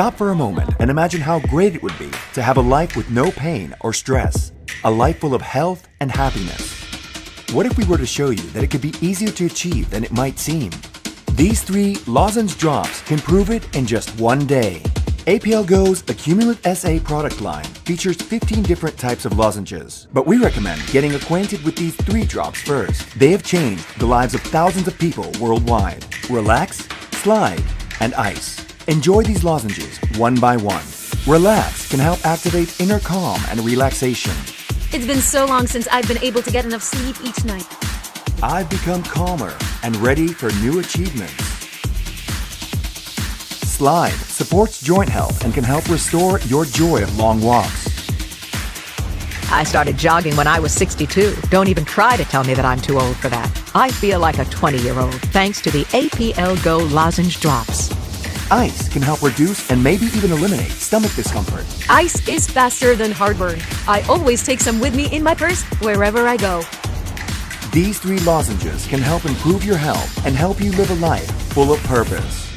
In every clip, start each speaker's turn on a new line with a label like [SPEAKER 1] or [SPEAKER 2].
[SPEAKER 1] Stop for a moment and imagine how great it would be to have a life with no pain or stress, a life full of health and happiness. What if we were to show you that it could be easier to achieve than it might seem? These 3 lozenge drops can prove it in just one day. APL Go's Accumulate SA product line features 15 different types of lozenges, but we recommend getting acquainted with these 3 drops first. They have changed the lives of thousands of people worldwide. Relax, slide, and ice. Enjoy these lozenges one by one. Relax can help activate inner calm and relaxation.
[SPEAKER 2] It's been so long since I've been able to get enough sleep each night.
[SPEAKER 1] I've become calmer and ready for new achievements. Slide supports joint health and can help restore your joy of long walks.
[SPEAKER 3] I started jogging when I was 62. Don't even try to tell me that I'm too old for that. I feel like a 20-year-old thanks to the APL Go lozenge drops.
[SPEAKER 1] Ice can help reduce and maybe even eliminate stomach discomfort.
[SPEAKER 2] Ice is faster than heartburn. I always take some with me in my purse wherever I go.
[SPEAKER 1] These 3 lozenges can help improve your health and help you live a life full of purpose.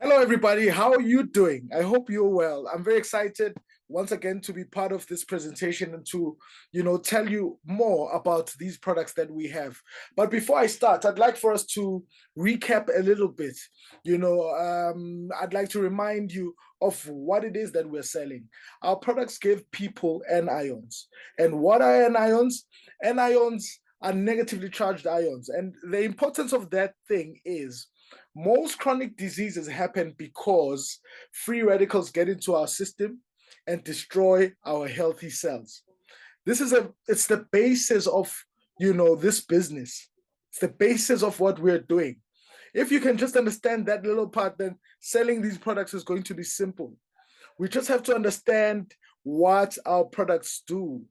[SPEAKER 4] Hello, everybody. How are you doing? I hope you're well. I'm very excited once again to be part of this presentation and to, tell you more about these products that we have. But before I start, I'd like for us to recap a little bit. I'd like to remind you of what it is that we're selling. Our products give people anions. And what are anions? Anions are negatively charged ions. And the importance of that thing is most chronic diseases happen because free radicals get into our system and destroy our healthy cells. It's the basis of, this business. It's the basis of what we're doing. If you can just understand that little part, then selling these products is going to be simple. We just have to understand what our products do.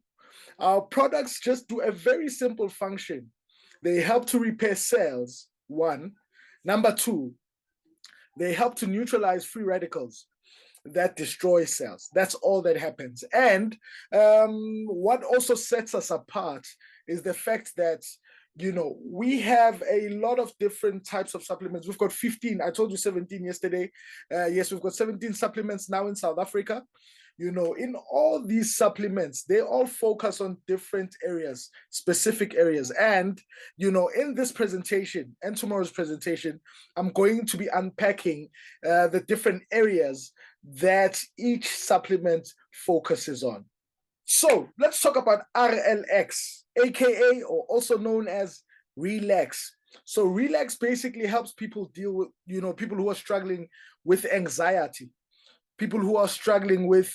[SPEAKER 4] Our products just do a very simple function. They help to repair cells, 1. Number 2, they help to neutralize free radicals that destroy cells. That's all that happens. And what also sets us apart is the fact that, we have a lot of different types of supplements. We've got 15. I told you 17 yesterday. Yes, we've got 17 supplements now in South Africa. In all these supplements, they all focus on different areas, specific areas. And, in this presentation and tomorrow's presentation, I'm going to be unpacking the different areas that each supplement focuses on. So let's talk about RLX, aka or also known as Relax. So Relax basically helps people deal with, people who are struggling with anxiety, people who are struggling with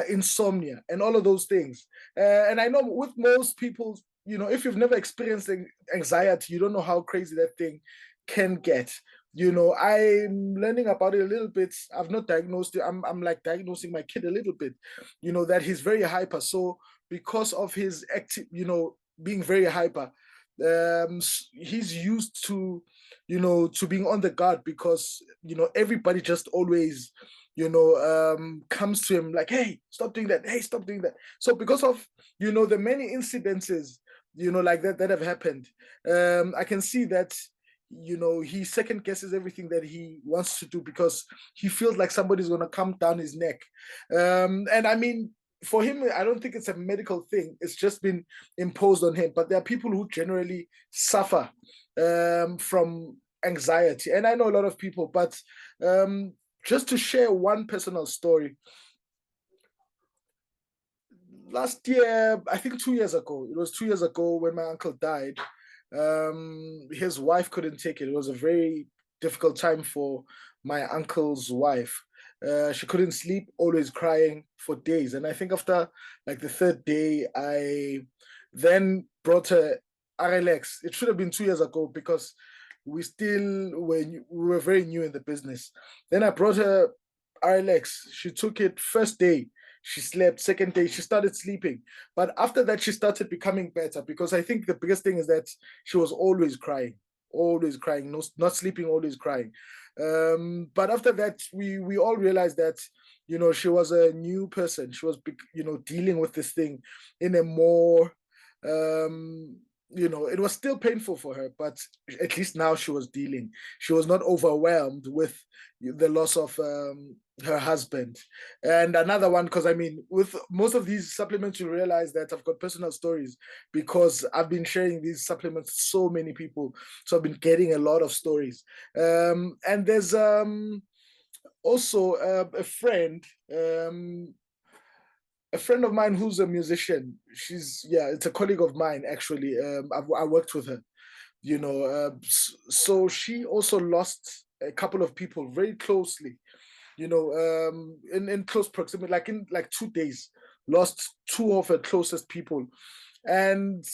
[SPEAKER 4] insomnia and all of those things. And I know with most people, if you've never experienced anxiety, you don't know how crazy that thing can get. I'm learning about it a little bit. I've not diagnosed it. I'm like diagnosing my kid a little bit, that he's very hyper. So because of his being very hyper, he's used to, to being on the guard because, everybody just always, comes to him like, hey, stop doing that. Hey, stop doing that. So because of, the many incidences, like that have happened, I can see that, he second guesses everything that he wants to do because he feels like somebody's going to come down his neck. And I mean, for him, I don't think it's a medical thing. It's just been imposed on him. But there are people who generally suffer from anxiety. And I know a lot of people, but just to share one personal story. Last year, I think 2 years ago, it was 2 years ago when my uncle died. His wife couldn't take it. It was a very difficult time for my uncle's wife. She couldn't sleep, always crying for days. And I think after like the 3rd day, I then brought her RLX. It should have been 2 years ago because we were very new in the business. Then I brought her RLX. She took it first day. She slept. Second day, she started sleeping. But after that, she started becoming better because I think the biggest thing is that she was always crying, no, not sleeping, always crying. But after that, we all realized that, she was a new person. She was, dealing with this thing in a more it was still painful for her, but at least now she was dealing. She was not overwhelmed with the loss of her husband. And another one, because I mean, with most of these supplements, you realize that I've got personal stories because I've been sharing these supplements to so many people. So I've been getting a lot of stories. And there's also a friend. A friend of mine who's a musician. It's a colleague of mine actually. I worked with her, so she also lost a couple of people very closely, in close proximity, like in like 2 days, lost two of her closest people. And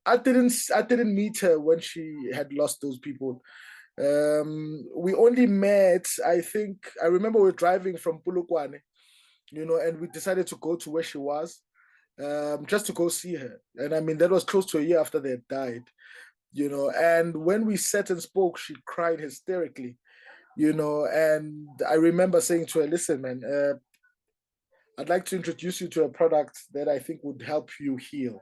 [SPEAKER 4] I didn't meet her when she had lost those people. We only met, I think, I remember we were driving from Pulukwane, and we decided to go to where she was, just to go see her. And I mean, that was close to a year after they had died, and when we sat and spoke, she cried hysterically, and I remember saying to her, listen, man, I'd like to introduce you to a product that I think would help you heal,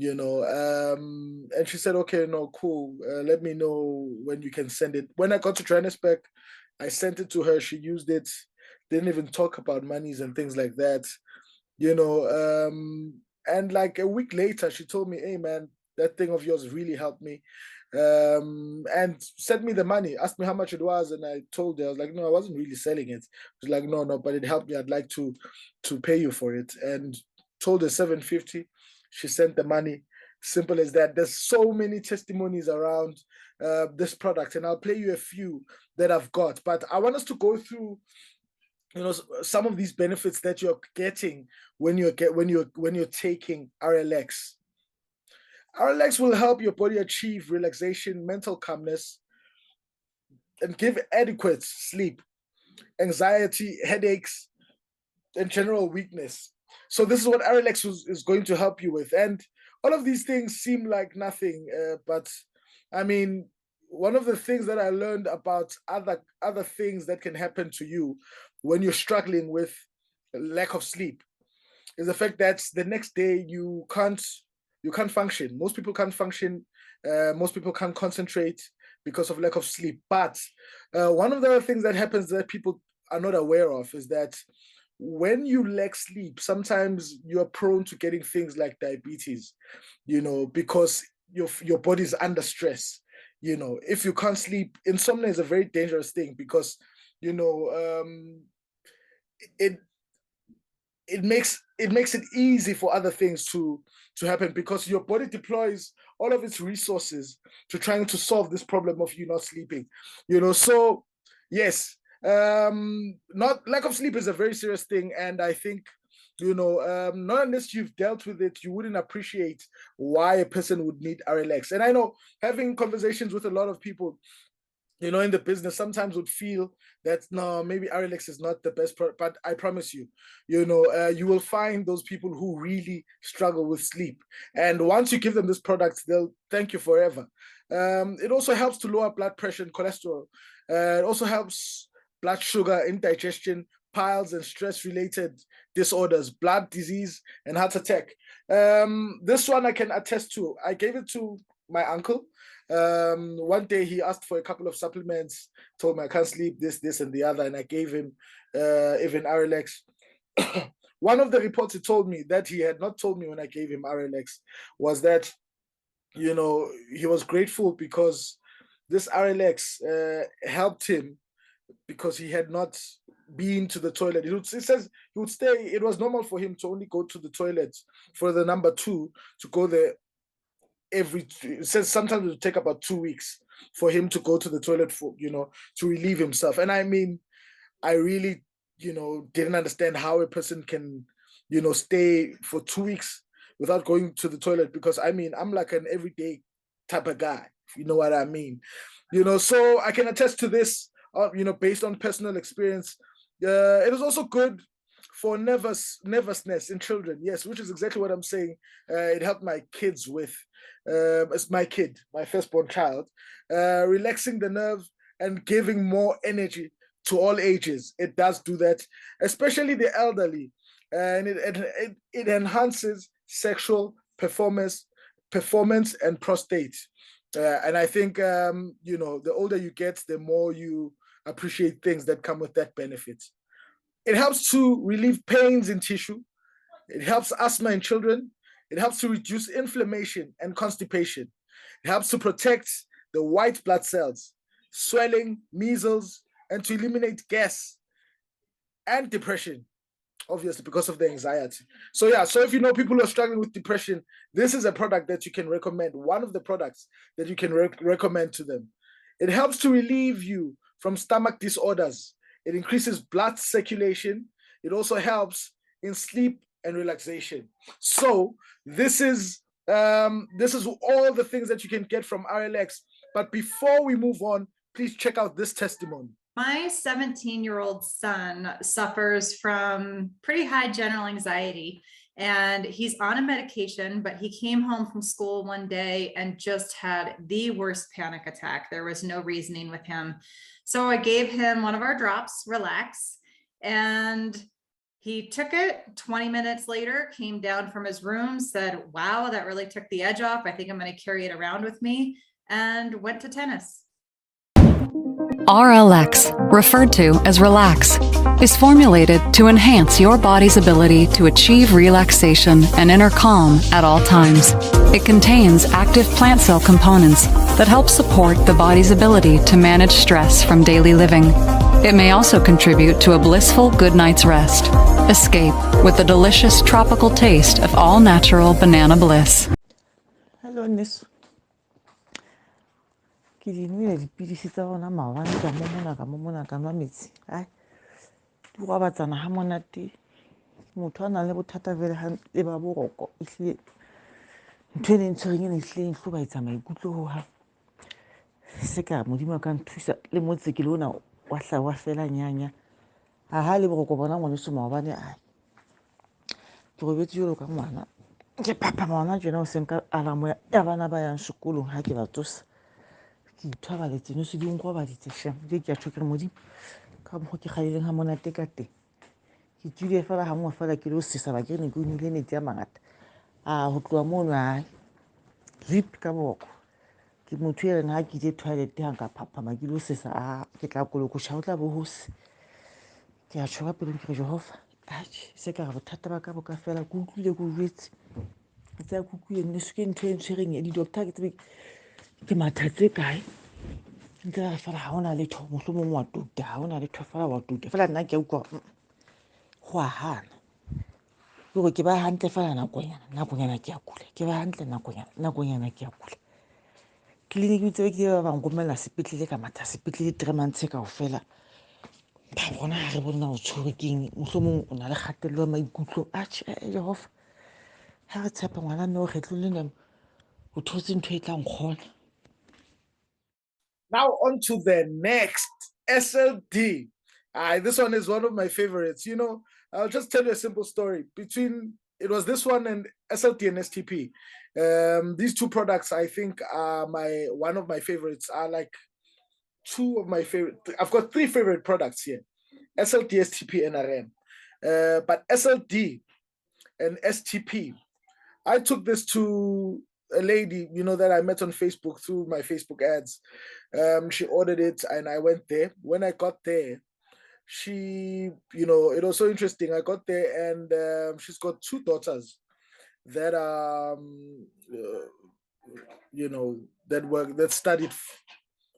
[SPEAKER 4] and she said, okay, no, cool. Let me know when you can send it. When I got to Johannesburg, I sent it to her. She used it, didn't even talk about monies and things like that, and like a week later, she told me, hey, man, that thing of yours really helped me, and sent me the money, asked me how much it was, and I told her, I was like, no, I wasn't really selling it. She was like, no, no, but it helped me. I'd like to pay you for it, and told her 750. She sent the money. Simple as that. There's so many testimonies around this product, and I'll play you a few that I've got. But I want us to go through, some of these benefits that you're getting when you're taking RLX. RLX will help your body achieve relaxation, mental calmness, and give adequate sleep, anxiety, headaches, and general weakness. So this is what RLX is going to help you with. And all of these things seem like nothing, but I mean, one of the things that I learned about other things that can happen to you when you're struggling with lack of sleep is the fact that the next day you can't function. Most people can't function. Most people can't concentrate because of lack of sleep. But one of the other things that happens that people are not aware of is that when you lack sleep, sometimes you're prone to getting things like diabetes, because your body's under stress. If you can't sleep, insomnia is a very dangerous thing because, it makes it easy for other things to happen because your body deploys all of its resources to trying to solve this problem of you not sleeping. So yes, not lack of sleep is a very serious thing, and I think, not unless you've dealt with it, you wouldn't appreciate why a person would need RLX. And I know, having conversations with a lot of people, in the business, sometimes would feel that no, maybe RLX is not the best product, but I promise you, you will find those people who really struggle with sleep, and once you give them this product, they'll thank you forever. It also helps to lower blood pressure and cholesterol. It also helps blood sugar, indigestion, piles, and stress-related disorders, blood disease, and heart attack. This one I can attest to. I gave it to my uncle. One day he asked for a couple of supplements, told me I can't sleep, this, and the other, and I gave him even RLX. One of the reports he told me that he had not told me when I gave him RLX was that, he was grateful because this RLX helped him because he had not been to the toilet. It says he would stay. It was normal for him to only go to the toilet for the number 2 to go there it says sometimes it would take about 2 weeks for him to go to the toilet for, to relieve himself. And I mean, I really, didn't understand how a person can, stay for 2 weeks without going to the toilet, because I mean, I'm like an everyday type of guy, if you know what I mean. So I can attest to this, based on personal experience. It is also good for nervousness in children, yes, which is exactly what I'm saying. It helped my kids with, it's my kid, my firstborn child, relaxing the nerve and giving more energy to all ages. It does do that, especially the elderly, and it enhances sexual performance, performance, and prostate. And I think, the older you get, the more you appreciate things that come with that benefit. It helps to relieve pains in tissue. It helps asthma in children. It helps to reduce inflammation and constipation. It helps to protect the white blood cells, swelling, measles, and to eliminate gas and depression, obviously, because of the anxiety. So if you know people who are struggling with depression, this is a product that you can recommend, one of the products that you can recommend to them. It helps to relieve you from stomach disorders. It increases blood circulation. It also helps in sleep and relaxation. So this is all the things that you can get from RLX. But before we move on, please check out this testimony.
[SPEAKER 5] My 17-year-old son suffers from pretty high general anxiety, and he's on a medication, but he came home from school one day and just had the worst panic attack. There was no reasoning with him. So I gave him one of our drops, Relax, and he took it. 20 minutes later, came down from his room, said, wow, that really took the edge off. I think I'm going to carry it around with me, and went to tennis.
[SPEAKER 6] RLX, referred to as Relax, is formulated to enhance your body's ability to achieve relaxation and inner calm at all times. It contains active plant cell components that help support the body's ability to manage stress from daily living. It may also contribute to a blissful good night's rest. Escape with the delicious tropical taste of all-natural banana bliss.
[SPEAKER 7] Hello, Nis. Ke di nwele dipidisi tsa rona maobane ka momona ka nwa metsi. Ai, di go batsana ha monate. Motho a nang le bothata fela ha e ba boroko. Ehlile ntho e ne ntshwereng ene ehlile e hlobaetsa maikutlo ho ha. Se ka Modimo ka nthusa le motse ke lona wa fela nyanya. Ha le boroko bona ngwaneso maobane ai. Ke robetse jolo ka ngwana. Ke papa ngwana jena o seng ka alamo ya bana ba yang sekolong ha ke ba tsosa. Ke ithobaletse no se di nkgobaditse shem di ke a tshokela Modimo ka mo ke kgaleleng ha monate ka teng. Ke tswile fela ha ngwe fela ke lo sesa ba ke ne ke unile metsi a mangata ho tloa mono ai zip ka boko ke motho e reng ha ke je toilet ha nka phaphama ke lo sesa ke tla kolokosha o tla bo hose ke a tshoga pele ke re Jehova se ka ga bothata ba ka bo ka fela ke utlwile go jwetse ke tsa ke utlwile ne se ke ntho e ntshwereng ya di-doctor ke tsebe ke mathatse kae ntse re fela ha ona letho mohlomong wa tuta ha ona letho fela wa tuta fela nna ke utlwa go a hana gore ke ba hantle fela nakonyana ke a kula ke ba hantle nakonyana ke a kula clinic tse ke ba ngomela sepetlele ka matha sepetlele 3 months ka ofela ba bona ha re bona o tshwere keng mohlomong o na le kgatello ya maikutlo Jehova ha re tshepa ngwana no kgetlo le nna o thotse ntho e tlang kgona.
[SPEAKER 4] Now on to the next SLD. This one is one of my favorites. I'll just tell you a simple story. It was this one and SLD and STP. These two products, I think, are one of my favorites. Are like two of my favorite. I've got 3 favorite products here: SLD, STP, and RM. But SLD and STP, I took this to a lady, that I met on Facebook through my Facebook ads. She ordered it and I went there. When I got there, she, it was so interesting. I got there and she's got 2 daughters that that studied,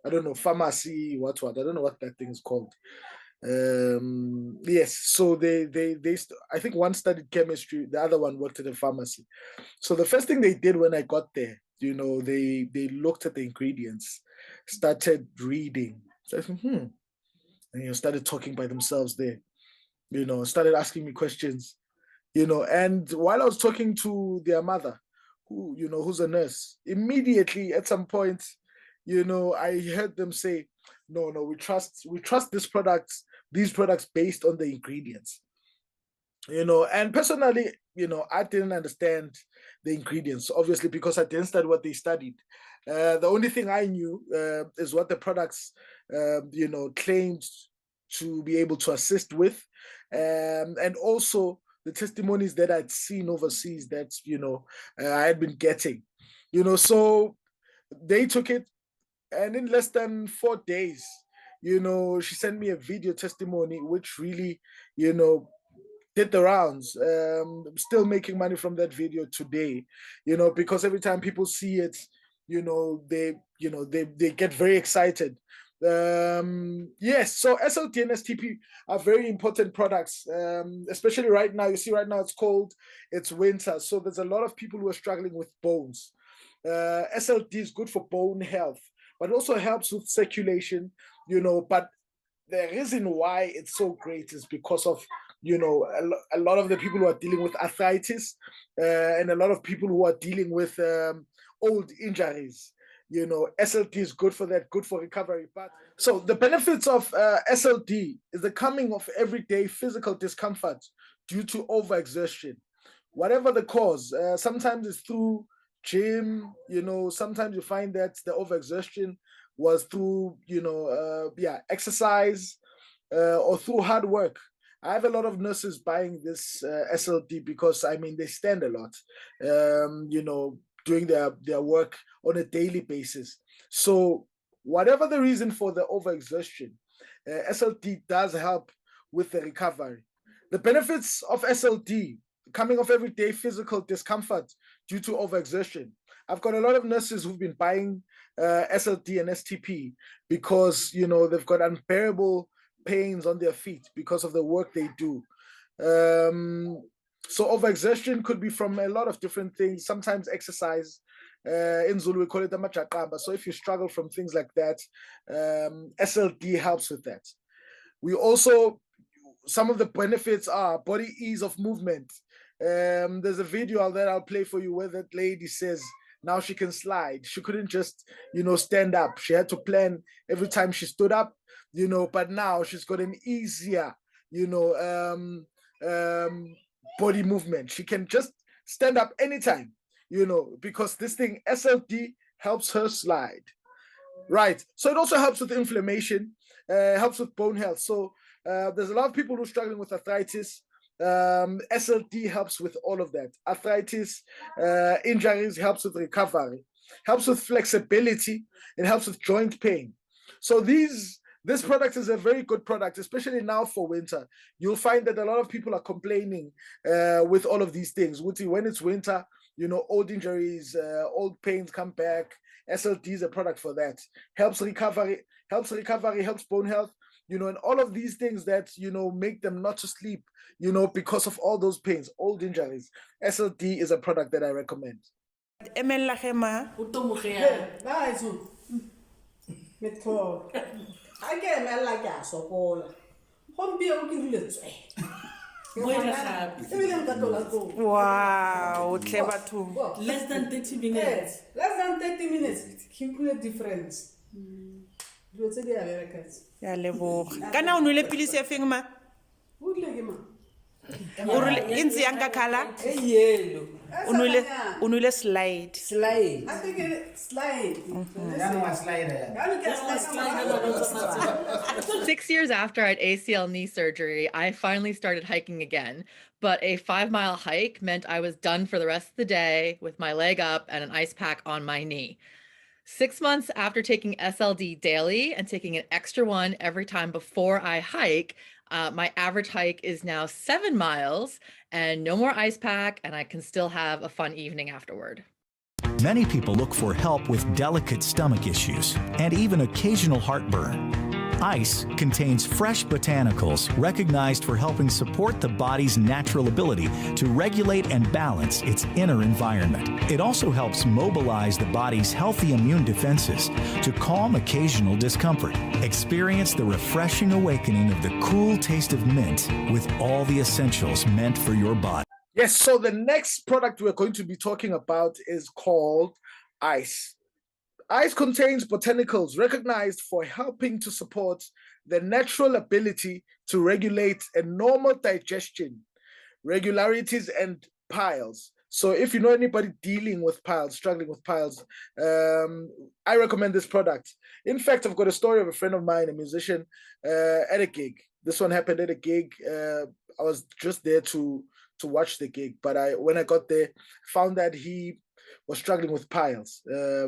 [SPEAKER 4] I don't know, pharmacy, what, I don't know what that thing is called. Yes, so they I think one studied chemistry, the other one worked at a pharmacy. So the first thing they did when I got there, they looked at the ingredients, started reading, so and started talking by themselves there, started asking me questions, and while I was talking to their mother, who who's a nurse, immediately at some point, I heard them say, no, we trust these products based on the ingredients. And personally, I didn't understand the ingredients, obviously, because I didn't study what they studied. The only thing I knew is what the products, claimed to be able to assist with, and also the testimonies that I'd seen overseas that, I had been getting. So they took it, and in less than 4 days, she sent me a video testimony, which really, did the rounds. I'm still making money from that video today, because every time people see it, they get very excited. Yes, so SLT and STP are very important products, especially right now. You see, right now it's cold, it's winter, so there's a lot of people who are struggling with bones. SLT is good for bone health, but also helps with circulation, but the reason why it's so great is because of a lot of the people who are dealing with arthritis, and a lot of people who are dealing with old injuries. SLT is good for that, good for recovery. But so the benefits of SLT is the coming of everyday physical discomfort due to overexertion, whatever the cause. Sometimes it's through gym, sometimes you find that the overexertion was through exercise, or through hard work. I have a lot of nurses buying this SLT because they stand a lot, doing their work on a daily basis. So whatever the reason for the overexertion, SLT does help with the recovery. The benefits of SLT: coming off everyday physical discomfort due to overexertion. I've got a lot of nurses who've been buying SLT and STP because they've got unbearable pains on their feet because of the work they do. So overexertion could be from a lot of different things. Sometimes exercise. In Zulu we call it the amajaqamba. So if you struggle from things like that, SLT helps with that. Some of the benefits are body ease of movement. There's a video that I'll play for you where that lady says now she can slide. She couldn't just stand up. She had to plan every time she stood up, but now she's got an easier body movement. She can just stand up anytime, because this thing SLT helps her slide, right? So it also helps with inflammation, helps with bone health. So there's a lot of people who are struggling with arthritis. SLT helps with all of that. Arthritis, injuries, helps with recovery, helps with flexibility, it helps with joint pain. So this product is a very good product, especially now for winter. You'll find that a lot of people are complaining with all of these things. When it's winter, old injuries, old pains come back. SLT is a product for that. Helps recovery, helps bone health, and all of these things that, make them not to sleep, because of all those pains, old injuries. SLT is a product that I recommend.
[SPEAKER 8] Wow, clever too.
[SPEAKER 9] Less than 30 minutes.
[SPEAKER 10] Less than 30 minutes. Can create difference.
[SPEAKER 8] Ya leboga. Kana o nwele pilisi e feng ma? O re intsi yang ka khala?
[SPEAKER 10] Yellow.
[SPEAKER 8] O nwele slide.
[SPEAKER 10] Slide. I think it's slide.
[SPEAKER 11] 6 years after I had ACL knee surgery, I finally started hiking again. But a 5-mile hike meant I was done for the rest of the day with my leg up and an ice pack on my knee. 6 months after taking SLD daily and taking an extra one every time before I hike, my average hike is now 7 miles and no more ice pack, and I can still have a fun evening afterward.
[SPEAKER 12] Many people look for help with delicate stomach issues and even occasional heartburn. Ice contains fresh botanicals recognized for helping support the body's natural ability to regulate and balance its inner environment. It also helps mobilize the body's healthy immune defenses to calm occasional discomfort. Experience the refreshing awakening of the cool taste of mint with all the essentials meant for your body.
[SPEAKER 4] Yes, so the next product we're going to be talking about is called Ice. Ice contains botanicals recognized for helping to support the natural ability to regulate a normal digestion, regularities, and piles. So if you know anybody dealing with piles, struggling with piles, I recommend this product. In fact, I've got a story of a friend of mine, a musician, at a gig. This one happened at a gig. I was just there to watch the gig, but when I got there, found that he was struggling with piles,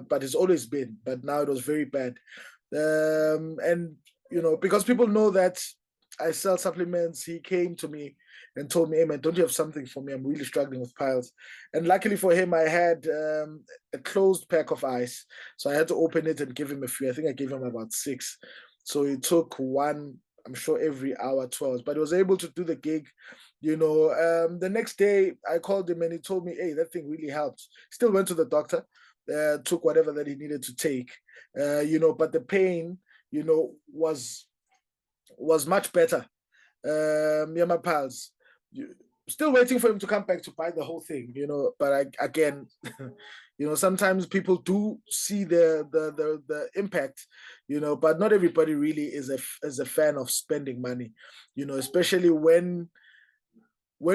[SPEAKER 4] but it's always been, but now it was very bad. And, you know, because people know that I sell supplements, he came to me and told me, hey man, don't you have something for me? I'm really struggling with piles. And luckily for him, I had a closed pack of ice. So I had to open it and give him a few. I think I gave him about 6. So he took one, I'm sure every hour, 2 hours, but he was able to do the gig. You know, the next day I called him and he told me, hey, that thing really helped. Still went to the doctor, took whatever that he needed to take, you know, but the pain, you know, was much better. Yeah, my pals, still waiting for him to come back to buy the whole thing, you know, but again, you know, sometimes people do see the impact, you know, but not everybody really is a fan of spending money, you know, especially when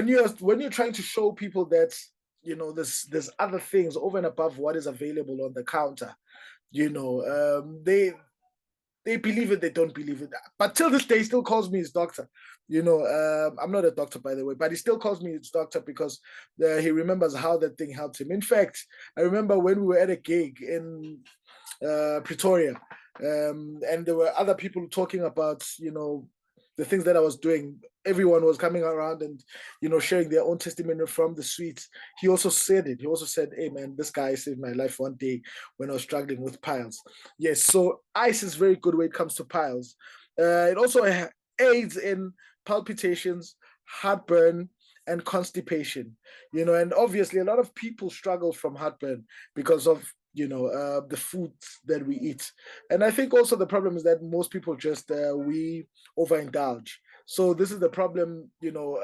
[SPEAKER 4] you're trying to show people that, you know, there's other things over and above what is available on the counter, you know, they believe it, they don't believe it. But till this day, he still calls me his doctor. You know, I'm not a doctor, by the way, but he still calls me his doctor because he remembers how that thing helped him. In fact, I remember when we were at a gig in Pretoria, and there were other people talking about, you know, the things that I was doing. Everyone was coming around and, you know, sharing their own testimony from the suites. He also said it. He also said, hey, man, this guy saved my life one day when I was struggling with piles. Yes, so ice is very good when it comes to piles. It also aids in palpitations, heartburn, and constipation. You know, and obviously a lot of people struggle from heartburn because of, you know, the foods that we eat. And I think also the problem is that most people just, we overindulge. So this is the problem, you know,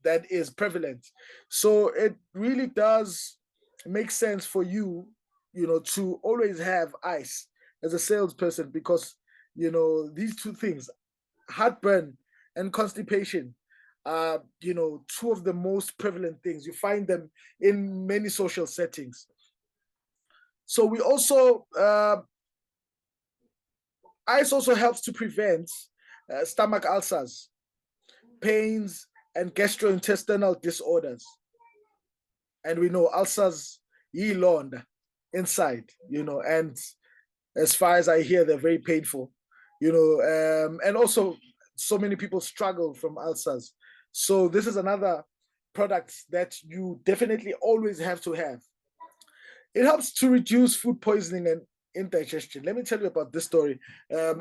[SPEAKER 4] that is prevalent. So it really does make sense for you, you know, to always have ice as a salesperson because, you know, these two things, heartburn and constipation, are, you know, two of the most prevalent things. You find them in many social settings. So we also, ice also helps to prevent stomach ulcers, pains, and gastrointestinal disorders. And we know ulcers, yilonda, inside, you know, and as far as I hear, they're very painful, you know, and also so many people struggle from ulcers. So this is another product that you definitely always have to have. It helps to reduce food poisoning and indigestion. Let me tell you about this story.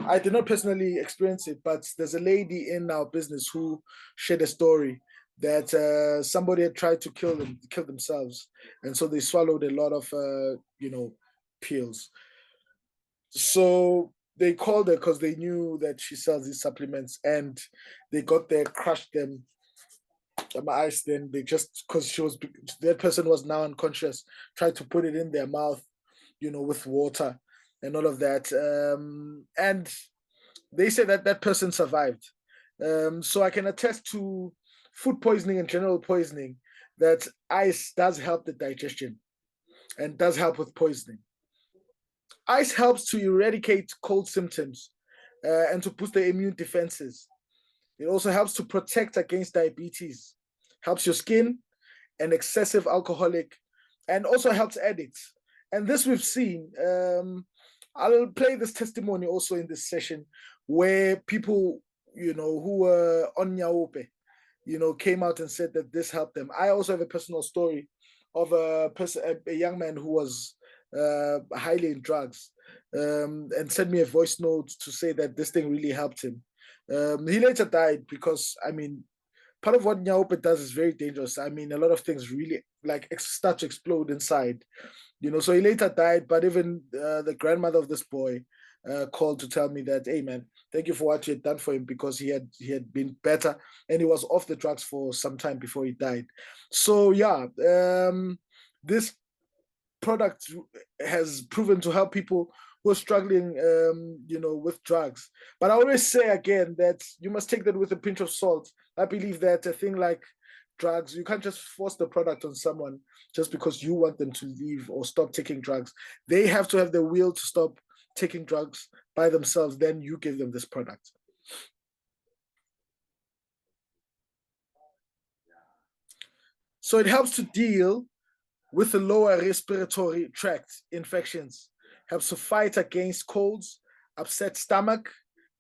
[SPEAKER 4] I did not personally experience it, but there's a lady in our business who shared a story that somebody had tried to kill themselves, and so they swallowed a lot of you know, pills. So they called her because they knew that she sells these supplements, and they got there, crushed them. Ice, then they just, because that person was now unconscious, tried to put it in their mouth, you know, with water and all of that, and they say that that person survived. So I can attest to food poisoning and general poisoning that ice does help the digestion and does help with poisoning. Ice helps to eradicate cold symptoms and to boost the immune defenses. It also helps to protect against diabetes, helps your skin, and excessive alcoholic, and also helps addicts. And this we've seen. I'll play this testimony also in this session where people, you know, who were on Nyaope, you know, came out and said that this helped them. I also have a personal story of a young man who was highly in drugs, and sent me a voice note to say that this thing really helped him. He later died because, I mean, part of what Nyaope does is very dangerous. I mean, a lot of things really like start to explode inside, you know. So he later died, but even the grandmother of this boy called to tell me that, hey man, thank you for what you had done for him, because he had been better and he was off the drugs for some time before he died. So yeah, this product has proven to help people who are struggling, you know, with drugs. But I always say again that you must take that with a pinch of salt. I believe that a thing like drugs, you can't just force the product on someone just because you want them to leave or stop taking drugs. They have to have the will to stop taking drugs by themselves. Then you give them this product. So it helps to deal with the lower respiratory tract infections, helps to fight against colds, upset stomach,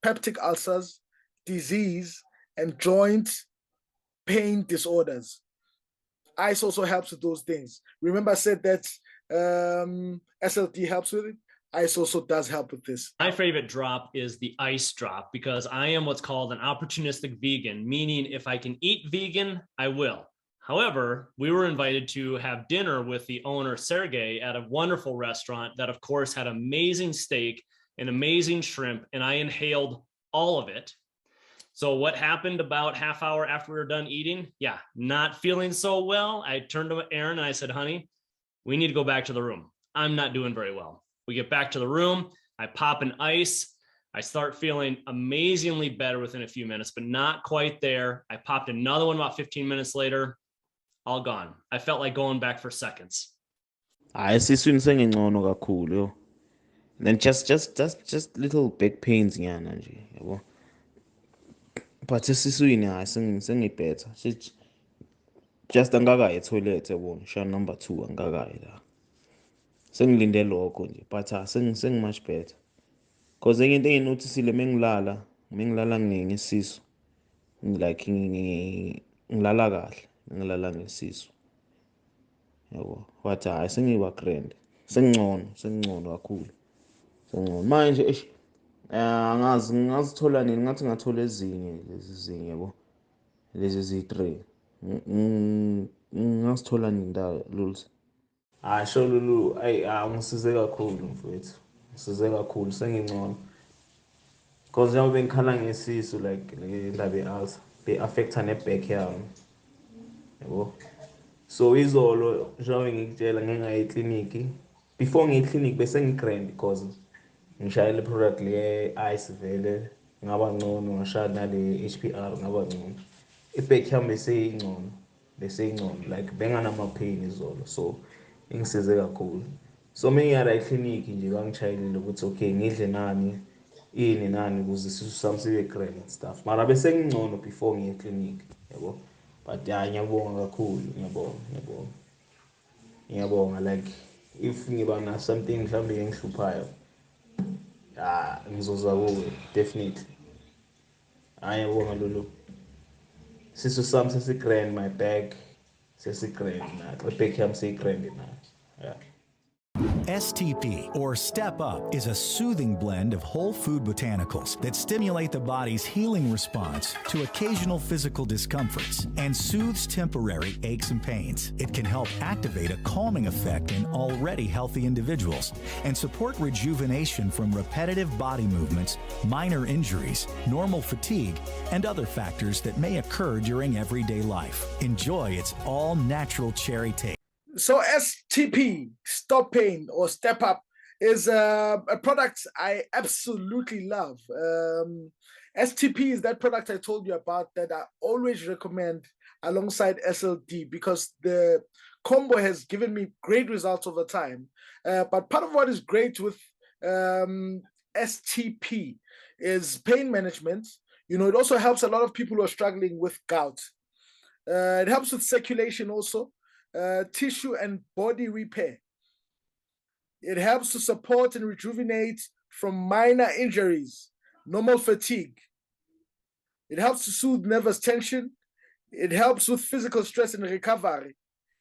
[SPEAKER 4] peptic ulcers, disease, and joint pain disorders. Ice also helps with those things. Remember I said that SLD helps with it? Ice also does help with this.
[SPEAKER 13] My favorite drop is the ice drop because I am what's called an opportunistic vegan, meaning if I can eat vegan, I will. However, we were invited to have dinner with the owner, Sergey, at a wonderful restaurant that, of course, had amazing steak and amazing shrimp, and I inhaled all of it. So what happened about half hour after we were done eating? Yeah, not feeling so well. I turned to Erin and I said, honey, we need to go back to the room. I'm not doing very well. We get back to the room. I pop an ice. I start feeling amazingly better within a few minutes, but not quite there. I popped another one about 15 minutes later, all gone. I felt like going back for seconds.
[SPEAKER 14] Esiswini sengingcono kakhulu yo. Then just little back pains nyana nje, yabo. But esiswini sengibetha. Just angakayi etoilet yabo, sha number 2 angakayi la. Sengilinde lokho nje, but seng much better. Cause enye into enginoticeile mengilala ngesisu. Like ngilala kahle, ngilala ngesisu. Yabo. But sengiba grand. Sengcono kakhulu. Sengcono. Manje angazi ngazithola nini ngathi ngathola lezi yabo. Lezi zi3. Ngazithola nini ndawo Lulz. Sho Lulu, ngisize kakhulu mfowethu. Ngisize kakhulu sengingcono. Cause njengoba ngikhala ngesisu like indaba ye-ulcer, they affecta ne-back yami. Yabo. So izolo njengoba ngikutshela ngingayi ekliniki. Before ngiye ekliniki bese ngigrand because ngishayela product le ice vele ngaba ngcono ngashaya nale HPR ngaba ngcono. I-back yami bese ingcono like benganama pain izolo. So ingisize kakhulu. So mengiya ekliniki nje bangitshayelile ukuthi okay ngidle nani ukuze isisu sami sibe grand and stuff. Mara bese ngcono before ngiye ekliniki, yabo. But ngiyabonga kakhulu, ngiyabonga like if ngiba na something mhlambe engihluphayo ngizoza kuwe definitely. Ngiyabonga Lulu. Sisu sami sesigrand, my back sesigrand na, back yami seyigrand na. Yeah.
[SPEAKER 12] STP, or Step Up, is a soothing blend of whole food botanicals that stimulate the body's healing response to occasional physical discomforts and soothes temporary aches and pains. It can help activate a calming effect in already healthy individuals and support rejuvenation from repetitive body movements, minor injuries, normal fatigue, and other factors that may occur during everyday life. Enjoy its all-natural cherry taste.
[SPEAKER 4] So STP, Stop Pain or Step Up, is a product I absolutely love. STP is that product I told you about that I always recommend alongside SLD because the combo has given me great results over time. But part of what is great with STP is pain management. You know, it also helps a lot of people who are struggling with gout. It helps with circulation also. Tissue and body repair. It helps to support and rejuvenate from minor injuries, normal fatigue. It helps to soothe nervous tension. It helps with physical stress and recovery.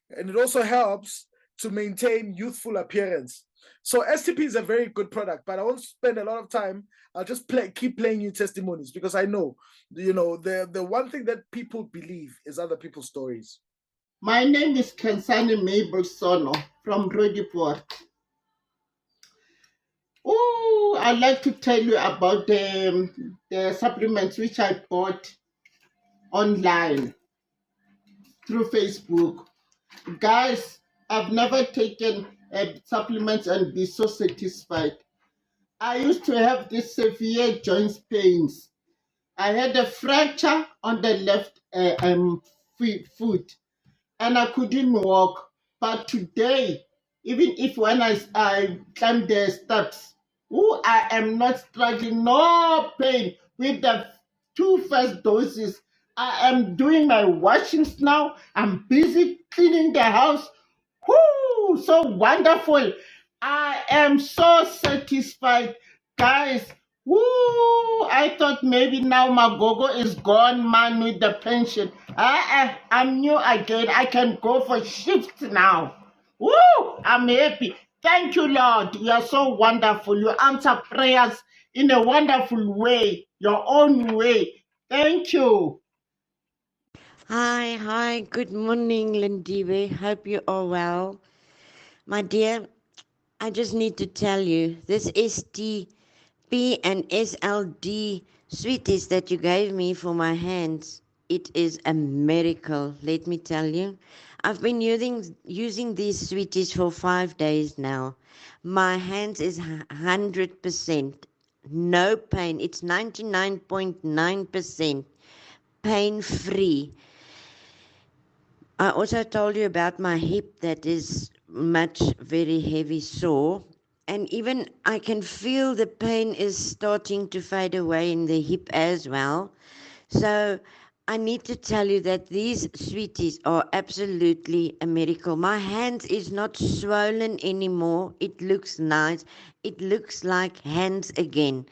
[SPEAKER 4] And it also helps to maintain youthful appearance. So STP is a very good product, but I won't spend a lot of time. I'll just keep playing you testimonies because I know, you know, the one thing that people believe is other people's stories.
[SPEAKER 15] My name is Kensani Mabel Sono from Roodepoort. Oh, I'd like to tell you about the supplements which I bought online through Facebook. Guys, I've never taken supplements and be so satisfied. I used to have this severe joint pains. I had a fracture on the left foot. And I couldn't walk. But today, even if when I climb the steps, I am not struggling, no pain with the 2 first doses. I am doing my washings now. I'm busy cleaning the house. Woo, so wonderful. I am so satisfied, guys. Woo! I thought maybe now Magogo is gone, man, with the pension. I'm new again. I can go for shifts now. Woo! I'm happy. Thank you, Lord. You are so wonderful. You answer prayers in a wonderful way, your own way. Thank you.
[SPEAKER 16] Hi, good morning, Lindiwe. Hope you are well. My dear, I just need to tell you, this STP and SLD sweeties that you gave me for my hands, it is a miracle, let me tell you. I've been using these sweeties for 5 days now. My hands is 100%, no pain. It's 99.9% pain-free. I also told you about my hip that is very heavy sore, and even I can feel the pain is starting to fade away in the hip as well. So I need to tell you that these sweeties are absolutely a miracle. My hand is not swollen anymore. It looks nice. It looks like hands again.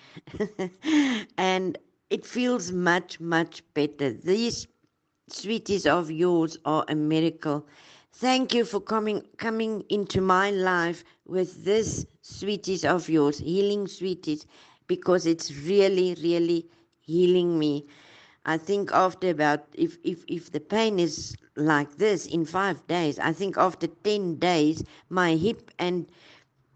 [SPEAKER 16] And it feels much better. These sweeties of yours are a miracle. Thank you for coming into my life with this sweeties of yours, healing sweeties, because it's really healing me. I think after about, if the pain is like this in 5 days, I think after 10 days, my hip and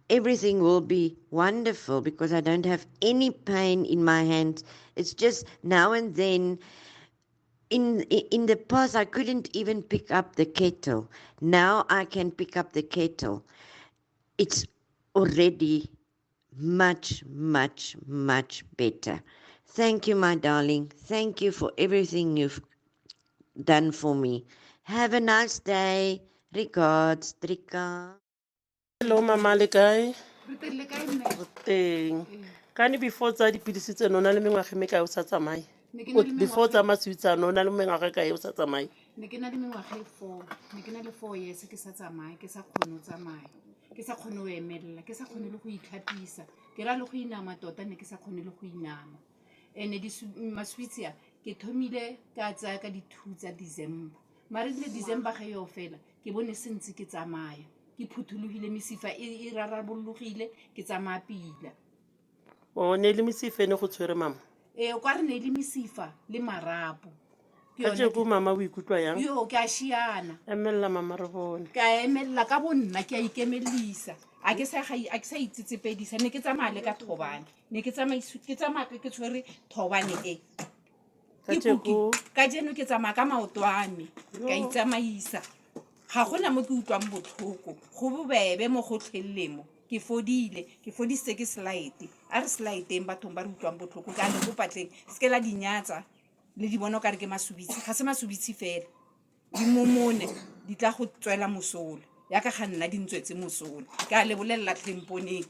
[SPEAKER 16] everything will be wonderful because I don't have any pain in my hands. It's just now and then. In the past, I couldn't even pick up the kettle. Now I can pick up the kettle. It's already much better. Thank you, my darling. Thank you for everything you've done for me. Have a nice day. Regards, Trika.
[SPEAKER 9] Hello, Mama le kae? Teng. Kani before tsa dipidisi tseno na le mengwaga me kae o sa tsamaye? Before tsa maswitsi ano na le mengwaga kae o sa tsamaye?
[SPEAKER 17] Ne ke na le mengwaga e 4. Ne ke na le 4 years ke sa tsamaye, ke sa kgone o tsamaya. Ke sa kgone o emelela, ke sa kgone le go itlhapisa. Ke ra le go inama tota ne ke sa kgone le go inama. Ene di maswitsi a ke thomile ka tsaya ka di 2 tsa December. Mare le December ga yo fela ke bone sentse ke tsamaya. Ke phuthulogile mesifa e rarabologile ke tsamaya pila.
[SPEAKER 9] O ne le mesifa ne go tshwere mama?
[SPEAKER 17] O kwa re ne le mesifa le marapo.
[SPEAKER 9] Ka go mama o ikutlwa yang?
[SPEAKER 17] Yo ke a shiana.
[SPEAKER 9] Emella mama re bone.
[SPEAKER 17] Ka emella ka bonna ke a ikemelisa. A ke sa itsitsepedisa ne ke tsamaya le ka thobane. Ne ke tsamaya ke tshwere thobane e. Ka jeno ke tsamaya ka maotwane ka itsamaisa. Ga gona mo ke utlwang botlhoko go bobebe mo go tlhelemo ke fodise ke slide a re slide eng bathong ba re utlwang botlhoko ka le go patleng se la dinyatsa le di bona ka re ke masubitsi ga se masubitsi fela di momone di tla go tswela mosola ya ka ga nna di ntswetse mosola ka le bolella tlhemponeng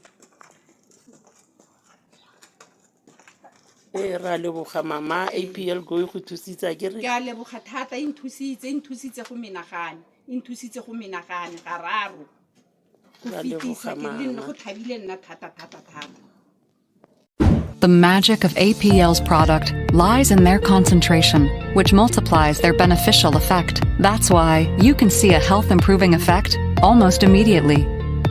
[SPEAKER 9] ra leboga mama APL go go thusitsa ke re
[SPEAKER 17] ka leboga thata inthusitse go menagane inthusitse go menagane ga raro go fitisa ke le nna go thabile nna thata.
[SPEAKER 6] The magic of APL's product lies in their concentration, which multiplies their beneficial effect. That's why you can see a health-improving effect almost immediately.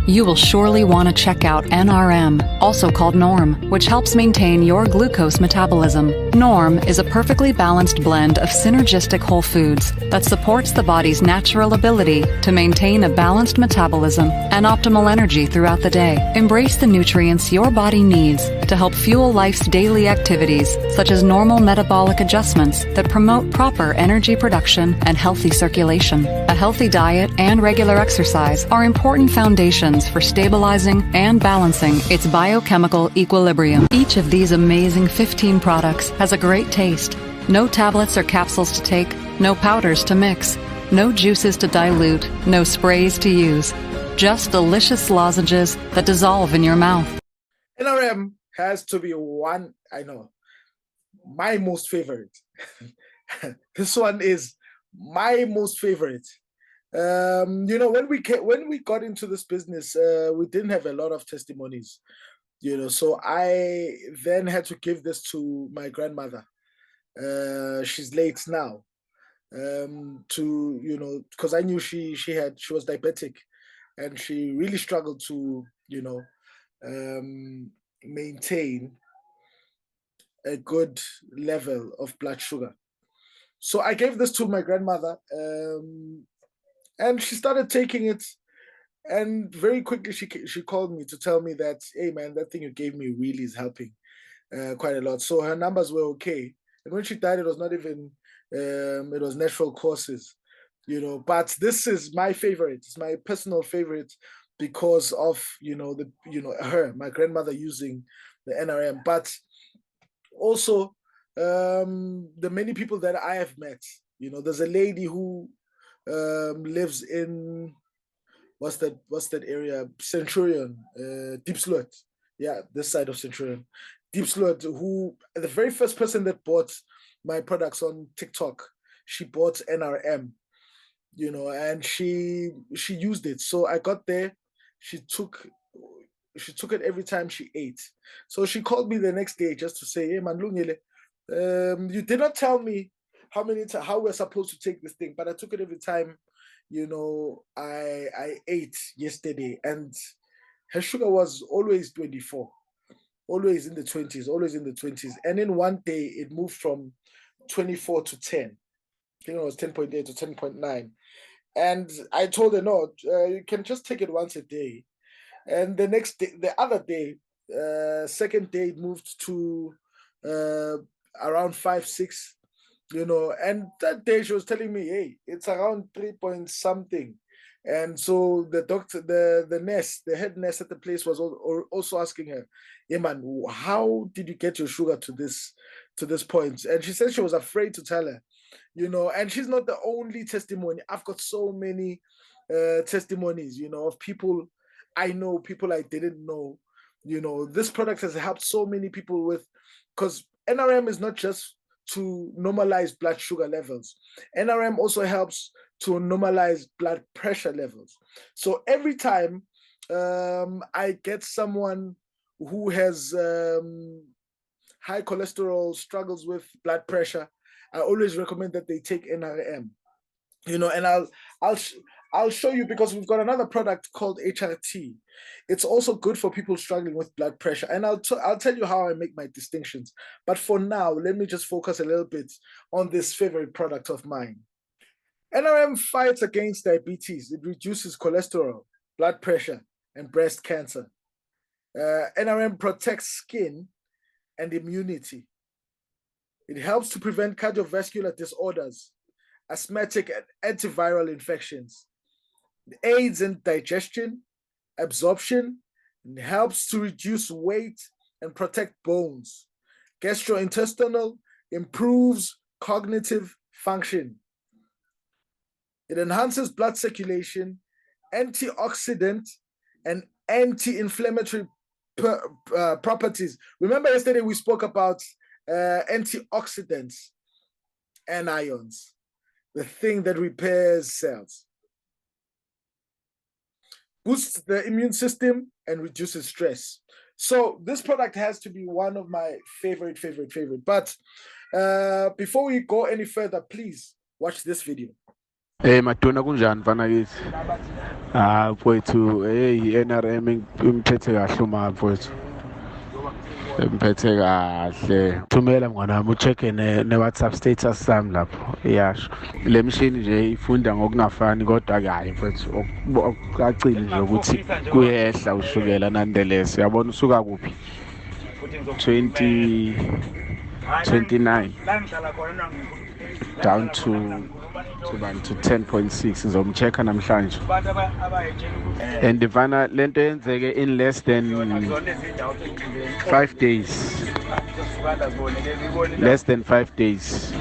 [SPEAKER 6] You will surely want to check out NRM, also called Norm, which helps maintain your glucose metabolism. Norm is a perfectly balanced blend of synergistic whole foods that supports the body's natural ability to maintain a balanced metabolism and optimal energy throughout the day. Embrace the nutrients your body needs to help fuel life's daily activities, such as normal metabolic adjustments that promote proper energy production and healthy circulation. A healthy diet and regular exercise are important foundations for stabilizing and balancing its biochemical equilibrium. Each of these amazing 15 products has a great taste. No tablets or capsules to take, no powders to mix, no juices to dilute, no sprays to use. Just delicious lozenges that dissolve in your mouth.
[SPEAKER 4] NRM has to be one, I know, my most favorite. This one is my most favorite. You know, when we got into this business, we didn't have a lot of testimonies, you know, so I then had to give this to my grandmother. She's late now, to, you know, because I knew she was diabetic, and she really struggled to, you know, maintain a good level of blood sugar. So I gave this to my grandmother, and she started taking it, and very quickly she called me to tell me that, hey man, that thing you gave me really is helping quite a lot. So her numbers were okay, and when she died, it was not even it was natural causes, you know. But this is my favorite. It's my personal favorite because of, you know, my grandmother using the NRM, but also the many people that I have met. You know, there's a lady who lives in what's that area? Centurion, Diepsloot. Yeah, this side of Centurion. Diepsloot, who the very first person that bought my products on TikTok, she bought NRM, you know, and she used it. So I got there, she took it every time she ate. So she called me the next day just to say, hey man, Lungile, you did not tell me how we're supposed to take this thing, but I took it every time, you know, I ate yesterday, and her sugar was always 24, always in the 20s, and in one day it moved from 24 to 10. I think it was 10.8 to 10.9, and I told her, no, you can just take it once a day. And the next day, the other day, second day, it moved to around 5, 6, you know, and that day she was telling me, hey, it's around 3 point something. And so the doctor, the nurse, the head nurse at the place was also asking her, yeah man, how did you get your sugar to this point? And she said she was afraid to tell her, you know, and she's not the only testimony. I've got so many testimonies, you know, of people I know, people I didn't know. You know, this product has helped so many people with, because NRM is not just to normalize blood sugar levels. NRM also helps to normalize blood pressure levels. So every time I get someone who has high cholesterol, struggles with blood pressure, I always recommend that they take NRM. You know, and I'll show you, because we've got another product called HRT. It's also good for people struggling with blood pressure. And I'll tell you how I make my distinctions. But for now, let me just focus a little bit on this favorite product of mine. NRM fights against diabetes. It reduces cholesterol, blood pressure, and breast cancer. NRM protects skin and immunity. It helps to prevent cardiovascular disorders, asthmatic and antiviral infections. It aids in digestion, absorption, and helps to reduce weight and protect bones. Gastrointestinal, improves cognitive function. It enhances blood circulation, antioxidant, and anti-inflammatory properties. Remember yesterday we spoke about antioxidants and ions, the thing that repairs cells. Boosts the immune system and reduces stress. So this product has to be one of my favorite. But before we go any further, please watch this video.
[SPEAKER 18] Hey madonna kunjani mfana kithi? Mfowethu, hey NRM imphethe kahle uma mfowethu. Imphethe kahle. Thumela mngana ucheck ne WhatsApp status sami lapho. Iyasho. Le machine nje ifunda ngokungafani kodwa ke hayi mfowethu okucacile nje ukuthi kuyehla ushukela nonetheless. Uyabona usuka kuphi? 29 down to 10.6 ngizomchecka namhlanje. And divana lento yenzeke in less than 5 days. Less than 5 days.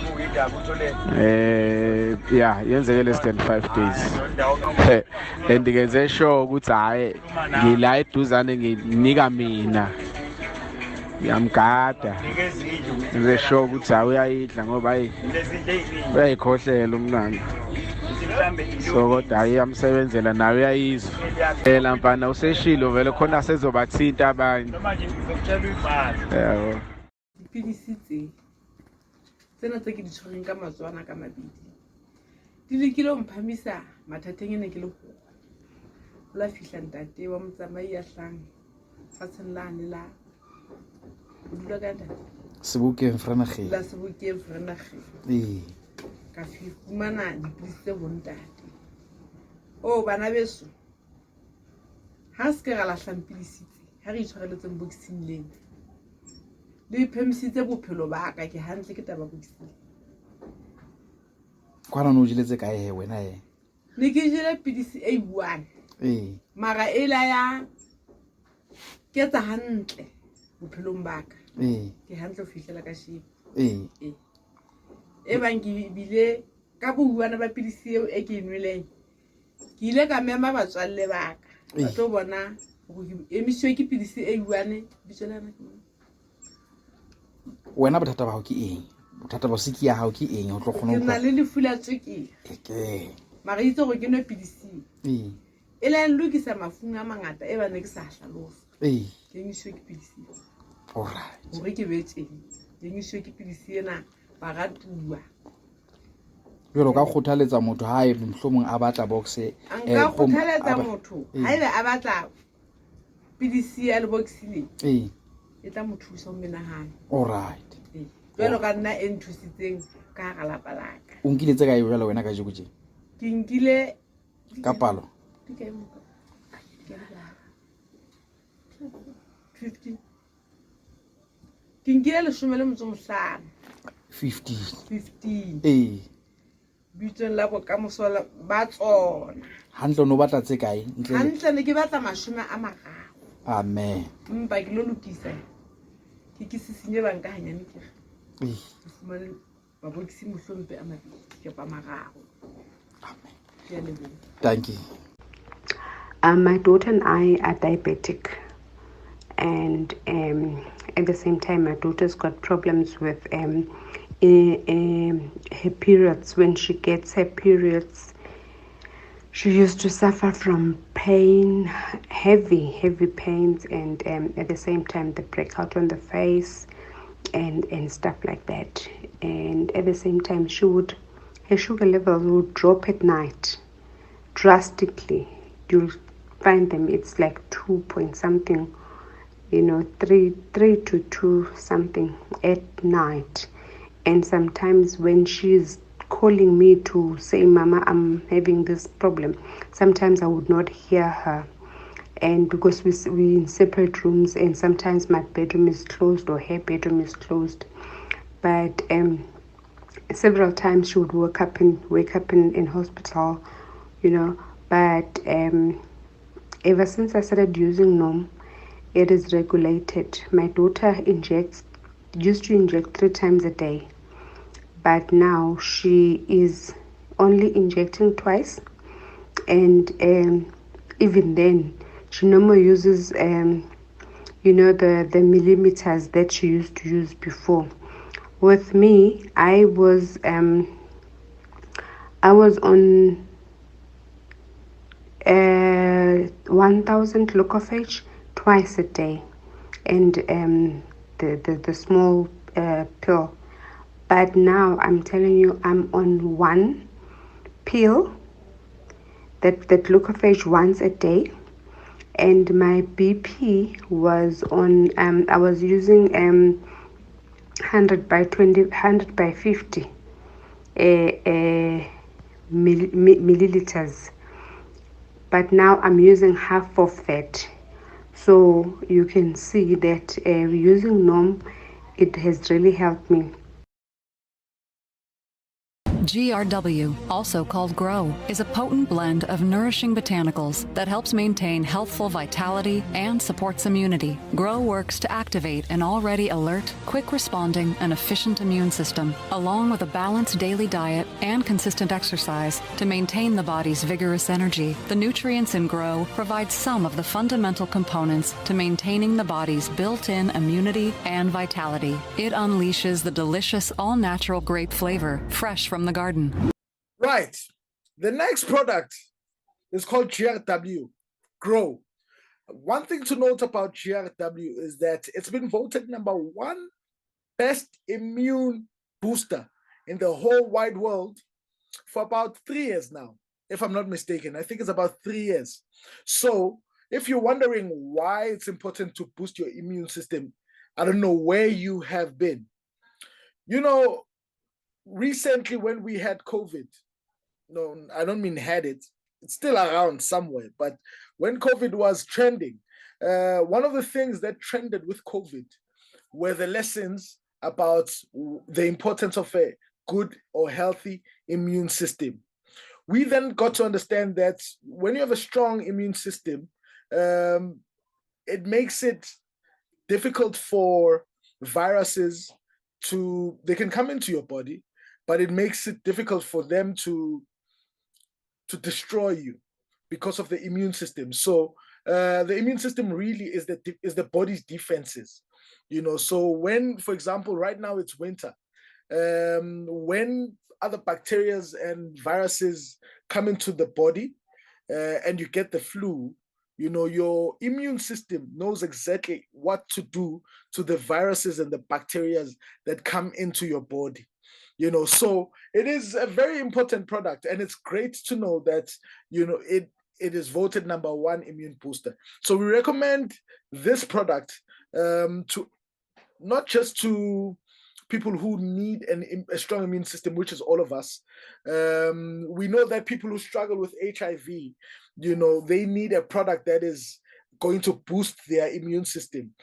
[SPEAKER 18] Yeah, yenzeke less than 5 days. And ngenze sure ukuthi hayi ngila eduzane nginika mina. Ngiyamgada. Ngenze sure ukuthi hayi uyayidla ngoba hayi uyayikhohlela umntwana. so kodwa iyamsebenzela nawe uyayizwa lampana useshilo vele khona sezobathinta abanye yabo
[SPEAKER 10] dipidisi tsena tse ke di tshwereng ka matswana ka mabedi di lekile ho mphamisa mathateng ene ke le go la fihla ntate wa motsamai ya hlang fatsheng lane la o dula ka ntate
[SPEAKER 19] Sebokeng Vrenaging.
[SPEAKER 10] la Sebokeng Vrenaging
[SPEAKER 19] Ee.
[SPEAKER 10] ka fumana dipidisi tse bontate o bana beso ha se ke ga lahlang pidisi ha re itshwareletseng boxing leng le iphemisitse bophelo ba ka ke hantle ke taba boxing
[SPEAKER 19] Kwana no jiletse kae he wena he?
[SPEAKER 10] ne ke jele pidisi e buang
[SPEAKER 19] Ee.
[SPEAKER 10] mara ela ya ke tsa hantle bophelong ba ka
[SPEAKER 19] Ee.
[SPEAKER 10] ke hantle ho fihlela ka shebo
[SPEAKER 19] Ee.
[SPEAKER 10] e bang ke bile ka buana ba pidisi eo e ke nweleng ke ile ka mema batswalle ba ka ba tlo bona go emiswe ke pidisi e buane bitselana
[SPEAKER 19] Wena bothata ba hao ke eng? Bothata ba siki ya hao ke eng? O tlo
[SPEAKER 10] ke
[SPEAKER 19] kgona
[SPEAKER 10] na le lefu la tswekere
[SPEAKER 19] ke.
[SPEAKER 10] mara itse go ke nwe pidisi
[SPEAKER 19] Ee.
[SPEAKER 10] e la nlokisa mafung a mangata e ba ne ke sa hlalosa
[SPEAKER 19] Ee.
[SPEAKER 10] ke emiswe ke pidisi
[SPEAKER 19] Alright.
[SPEAKER 10] hore ke betseng ke emiswe ke pidisi ena ba ratuwa
[SPEAKER 19] Jwalo ka kgothaletsa motho ha e mohlomong a batla boxe
[SPEAKER 10] nka kgothaletsa motho ha ebe a batla pidisi ya leboxile
[SPEAKER 19] Ee.
[SPEAKER 10] e tla mo thusa ho menahana
[SPEAKER 19] Alright.
[SPEAKER 10] jwalo ka nna e nthusitseng ka hara lapa la ka
[SPEAKER 19] O nkile tse kae jwalo wena ka jeko tje?
[SPEAKER 10] ke nkile
[SPEAKER 19] Ka palo.
[SPEAKER 10] 15 ke nkile 15
[SPEAKER 19] 15. Ee.
[SPEAKER 10] bitsong la bokamoso ba tsona
[SPEAKER 19] Hantle no batla tse kae ntle.
[SPEAKER 10] hantle ne ke batla 30.
[SPEAKER 19] Amen.
[SPEAKER 10] mpa ke lo lokisa ke sisinye banka hanyane ke
[SPEAKER 19] Ee.
[SPEAKER 10] ke fumane babokisi mohlompe a mabedi ke pa mararo. Amen.
[SPEAKER 19] Thank you.
[SPEAKER 20] My daughter and I are diabetic, and at the same time, my daughter's got problems with her periods. When she gets her periods, she used to suffer from pain, heavy pains, and at the same time, the breakout on the face, and stuff like that. And at the same time, her sugar levels would drop at night drastically. You'll find them, it's like 2 point something, 3 to 2 something at night. And sometimes when she's calling me to say, Mama, I'm having this problem, sometimes I would not hear her. And because we in separate rooms, and sometimes my bedroom is closed or her bedroom is closed. But several times she would wake up in hospital, But ever since I started using NOM, it is regulated. My daughter used to inject 3 times a day, but now she is only injecting twice, and even then she no more uses the millimeters that she used to use before. With me, I was on 1000 glucophage twice a day, and the small pill. But now I'm telling you, I'm on 1 pill, that glucophage once a day, and my BP was on. I was using 100 by 50 milliliters. But now I'm using half of that. So you can see that using NOM, it has really helped me.
[SPEAKER 6] GRW, also called Grow, is a potent blend of nourishing botanicals that helps maintain healthful vitality and supports immunity. Grow works to activate an already alert, quick-responding, and efficient immune system, along with a balanced daily diet and consistent exercise to maintain the body's vigorous energy. The nutrients in Grow provide some of the fundamental components to maintaining the body's built-in immunity and vitality. It unleashes the delicious all-natural grape flavor, fresh from the garden.
[SPEAKER 4] Right. The next product is called GRW, Grow. One thing to note about GRW is that it's been voted #1 best immune booster in the whole wide world for about 3 years now, if I'm not mistaken. I think it's about 3 years. So if you're wondering why it's important to boost your immune system, I don't know where you have been. You know, recently when we had COVID, no, I don't mean had it, it's still around somewhere, but when COVID was trending, one of the things that trended with COVID were the lessons about the importance of a good or healthy immune system. We then got to understand that when you have a strong immune system, it makes it difficult for viruses they can come into your body, but it makes it difficult for them to destroy you because of the immune system. So the immune system really is the body's defenses. So when, for example, right now it's winter, when other bacteria and viruses come into the body and you get the flu, your immune system knows exactly what to do to the viruses and the bacteria that come into your body. So it is a very important product, and it's great to know that it is voted #1 immune booster. So we recommend this product to not just to people who need a strong immune system, which is all of us. We know that people who struggle with HIV, they need a product that is going to boost their immune system.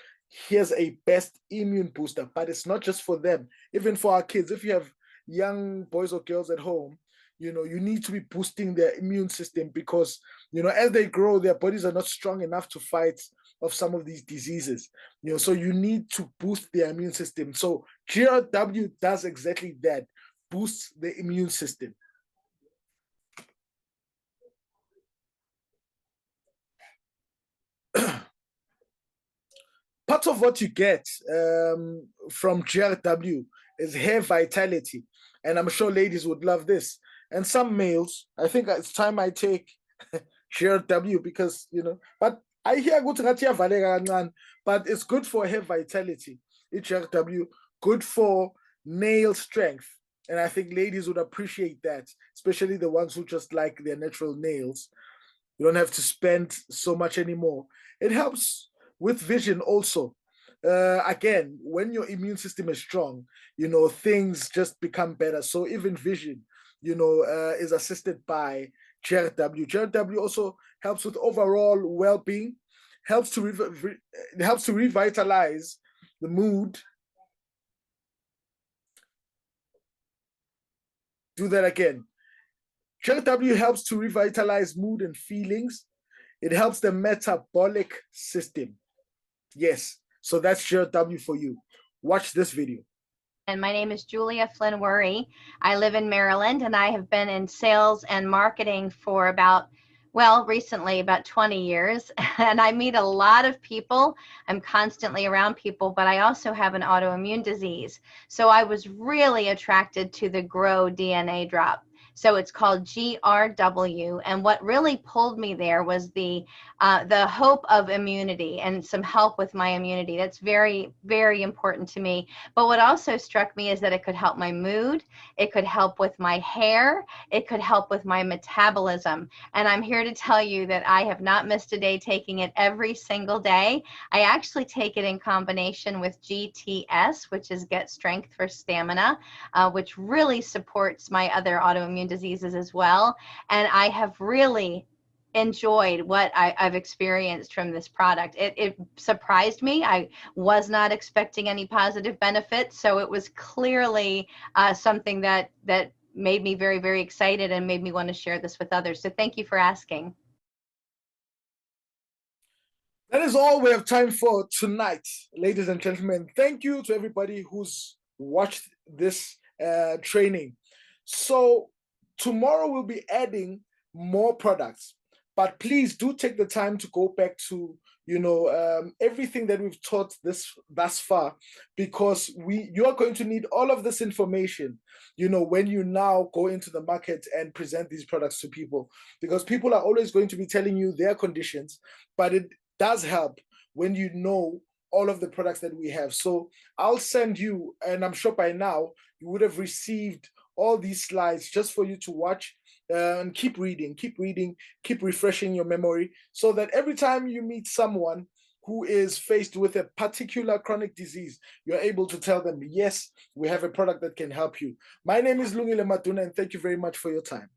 [SPEAKER 4] Here's a best immune booster, but it's not just for them, even for our kids. If you have young boys or girls at home, you need to be boosting their immune system because, as they grow, their bodies are not strong enough to fight of some of these diseases. So you need to boost their immune system. So GRW does exactly that, boosts the immune system. Part of what you get from GRW is hair vitality. And I'm sure ladies would love this. And some males, I think it's time I take GRW because, but I hear good but it's good for hair vitality. GRW, good for nail strength. And I think ladies would appreciate that, especially the ones who just like their natural nails. You don't have to spend so much anymore. It helps with vision also. Again, when your immune system is strong, things just become better. So even vision, is assisted by GRW. GRW also helps with overall well-being, helps to revitalize the mood. Do that again. GRW helps to revitalize mood and feelings. It helps the metabolic system. Yes, so that's GRW for you. Watch this video.
[SPEAKER 21] And my name is Julia Flynn Worry. I live in Maryland, and I have been in sales and marketing for recently about 20 years. And I meet a lot of people. I'm constantly around people, but I also have an autoimmune disease. So I was really attracted to the Grow DNA drop. So it's called GRW. And what really pulled me there was the hope of immunity and some help with my immunity. That's very, very important to me. But what also struck me is that it could help my mood. It could help with my hair. It could help with my metabolism. And I'm here to tell you that I have not missed a day taking it every single day. I actually take it in combination with GTS, which is Get Strength for Stamina, which really supports my other autoimmune diseases as well. And I have really enjoyed what I've experienced from this product. It surprised me. I was not expecting any positive benefits. So it was clearly something that made me very, very excited and made me want to share this with others. So thank you for asking.
[SPEAKER 4] That is all we have time for tonight, ladies and gentlemen. Thank you to everybody who's watched this training. So tomorrow we'll be adding more products, but please do take the time to go back to, everything that we've taught thus far, because you are going to need all of this information, when you now go into the market and present these products to people, because people are always going to be telling you their conditions, but it does help when you know all of the products that we have. So I'll send you, and I'm sure by now you would have received all these slides just for you to watch, and keep reading, keep refreshing your memory, so that every time you meet someone who is faced with a particular chronic disease, you're able to tell them, yes, we have a product that can help you. My name is Lungile Maduna, and thank you very much for your time.